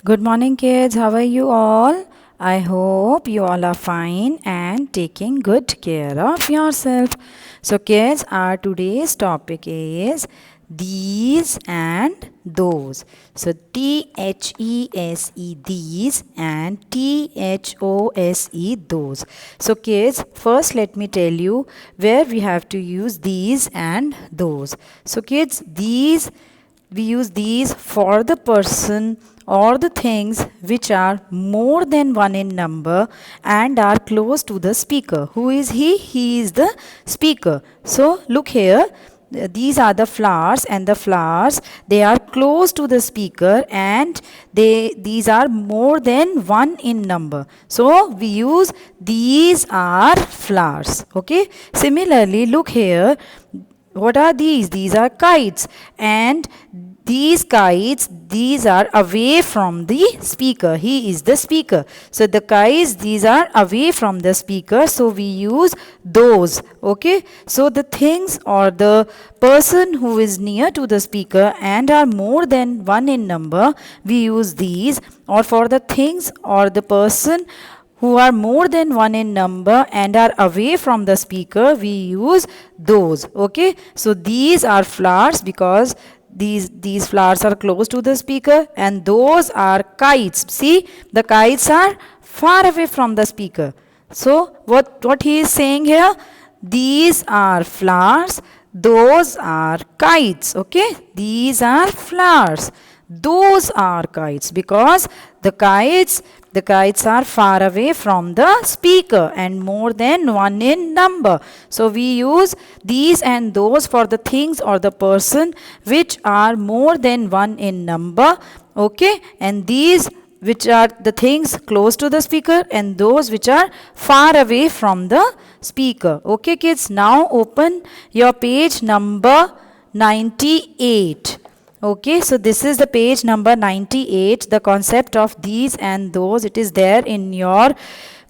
Good morning, kids. How are you all? I hope you all are fine and taking good care of yourself. So, kids, our today's topic is these and those. So, THESE, these, and THOSE, those. So, kids, first let me tell you where we have to use these and those. So, kids, we use these for the person or the things which are more than one in number and are close to the speaker. Who is he? He is the speaker. So look here. These are the flowers, and the flowers, they are close to the speaker, and these are more than one in number. So we use these are flowers. Okay. Similarly, look here. What are these? These are kites, and these kites, these are away from the speaker. He is the speaker. So the kites, these are away from the speaker, so we use those. Okay. So the things or the person who is near to the speaker and are more than one in number, we use these. Or for the things or the person who are more than one in number and are away from the speaker, we use those. Okay. So these are flowers because these flowers are close to the speaker, and those are kites. See, the kites are far away from the speaker. So what he is saying here, these are flowers, those are kites. Okay, these are flowers, those are kites, because the kites are far away from the speaker and more than one in number. So we use these and those for the things or the person which are more than one in number. Okay, and these which are the things close to the speaker, and those which are far away from the speaker. Okay, kids, now open your page number 98. Okay, so this is the page number 98. The concept of these and those, it is there in your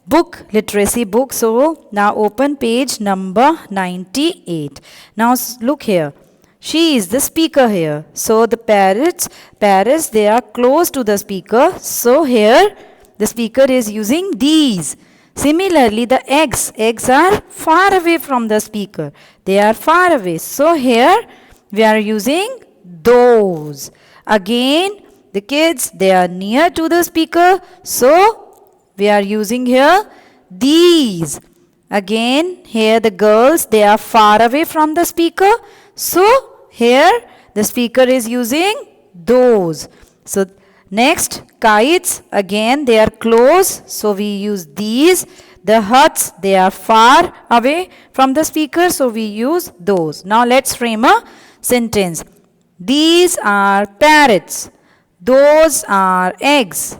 book, literacy book. So now open page number 98. Now look here. She is the speaker here. So the parrots, they are close to the speaker. So here the speaker is using these. Similarly, the eggs are far away from the speaker. They are far away. So here we are using those. Again, the kids, they are near to the speaker. So we are using here these. Again, here the girls, they are far away from the speaker. So here the speaker is using those. So next, kites, again they are close, so we use these. The huts, they are far away from the speaker, so we use those. Now let's frame a sentence. These are parrots, those are eggs,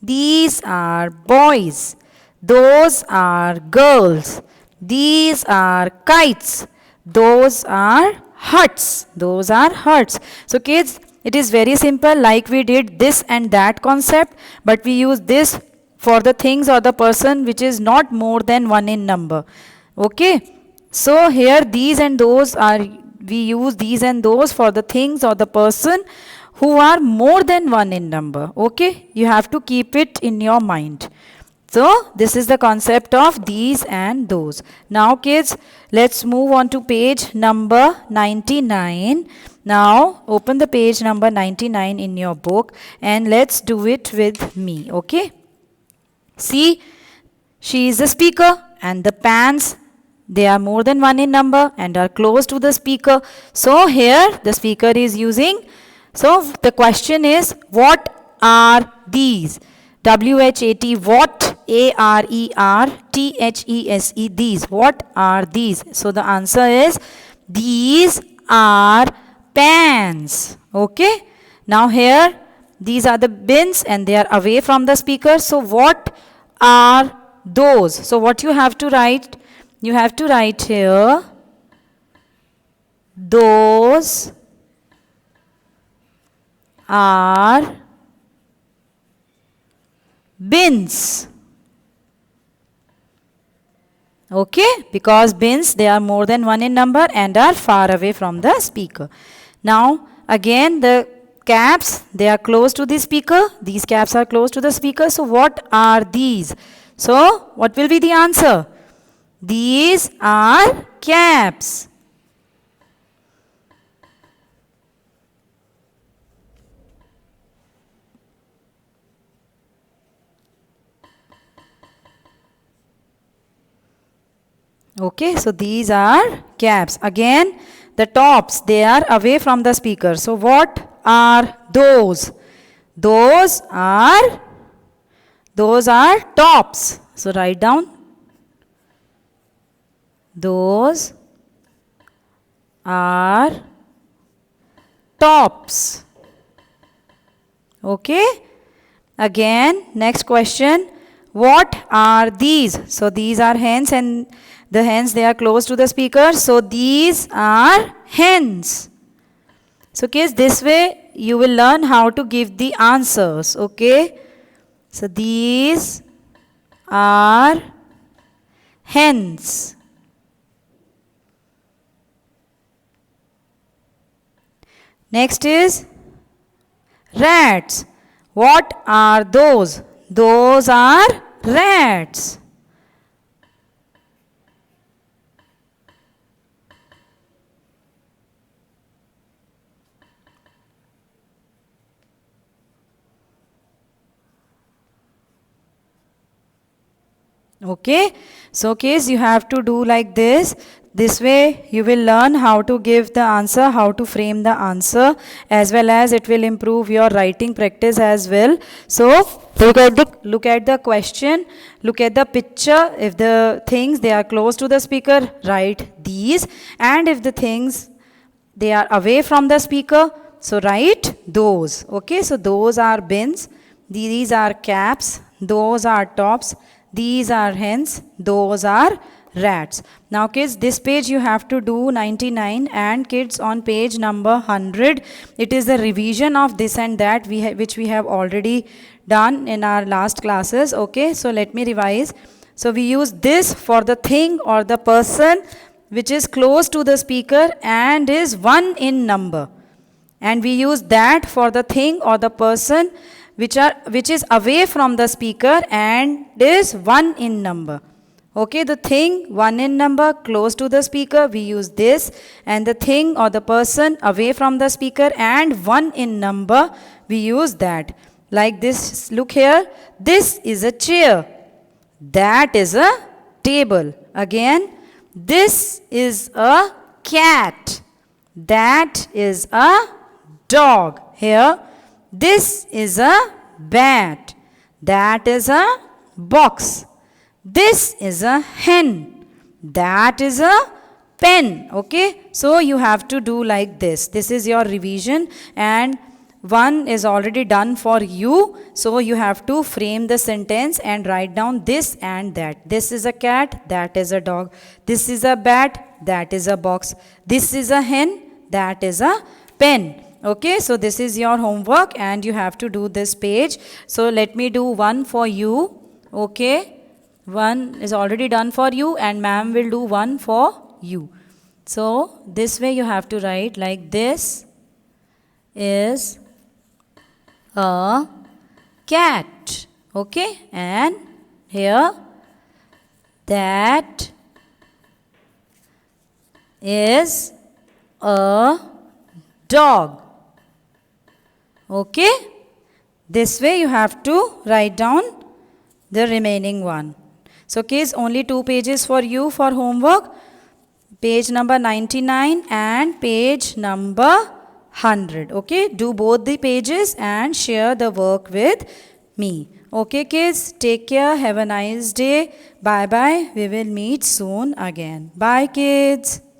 these are boys, those are girls, these are kites, those are huts. Those are huts. So kids, it is very simple, like we did this and that concept, but we use this for the things or the person which is not more than one in number. Okay. So here these and those are, we use these and those for the things or the person who are more than one in number. Okay. You have to keep it in your mind. So this is the concept of these and those. Now kids, let's move on to page number 99. Now open the page number 99 in your book and let's do it with me. Okay. See, she is the speaker, and the pans, they are more than one in number and are close to the speaker. So here the speaker is using. So the question is, what are these? WHAT, what? ARERTHESE, these. What are these? So the answer is, these are pans. Okay. Now here, these are the bins and they are away from the speaker. So what are those? So what you have to write? You have to write here, those are bins. Okay, because bins, they are more than one in number and are far away from the speaker. Now again the caps, they are close to the speaker. These caps are close to the speaker. So what are these? So what will be the answer? These are caps. Okay, so these are caps. Again, the tops, they are away from the speaker. So what are those? Those are tops. So write down. Those are tops. Okay. Again, next question. What are these? So these are hens, and the hens, they are close to the speaker. So these are hens. So kids, this way you will learn how to give the answers. Okay. So these are hens. Next is rats. What are those? Those are rats. Okay, so kids, you have to do like this. This way you will learn how to give the answer, how to frame the answer, as well as it will improve your writing practice as well. So look at the question, look at the picture. If the things, they are close to the speaker, write these, and if the things, they are away from the speaker, so write those. Okay, so those are bins, these are caps, those are tops, these are hens, those are rats. Now kids, this page you have to do 99, and kids, on page number 100, it is the revision of this and that which we have already done in our last classes. Okay, so let me revise. So we use this for the thing or the person which is close to the speaker and is 1 in number, and we use that for the thing or the person which is away from the speaker and is 1 in number. Okay, the thing 1 in number, close to the speaker, we use this, and the thing or the person away from the speaker and 1 in number, we use that. Like this, look here, this is a chair, that is a table. Again, this is a cat, that is a dog. Here, this is a bat, that is a box. This is a hen, that is a pen. Okay, so you have to do like this. This is your revision, and one is already done for you. So you have to frame the sentence and write down this and that. This is a cat, that is a dog. This is a bat, that is a box. This is a hen, that is a pen. Okay, so this is your homework, and you have to do this page. So let me do one for you. Okay, one is already done for you, and ma'am will do one for you. So this way you have to write like this is a cat. Okay, and here that is a dog. Okay, this way you have to write down the remaining one. So kids, only 2 pages for you for homework, page number 99 and page number 100. Okay, do both the pages and share the work with me. Okay kids, take care, have a nice day. Bye bye, we will meet soon again. Bye kids.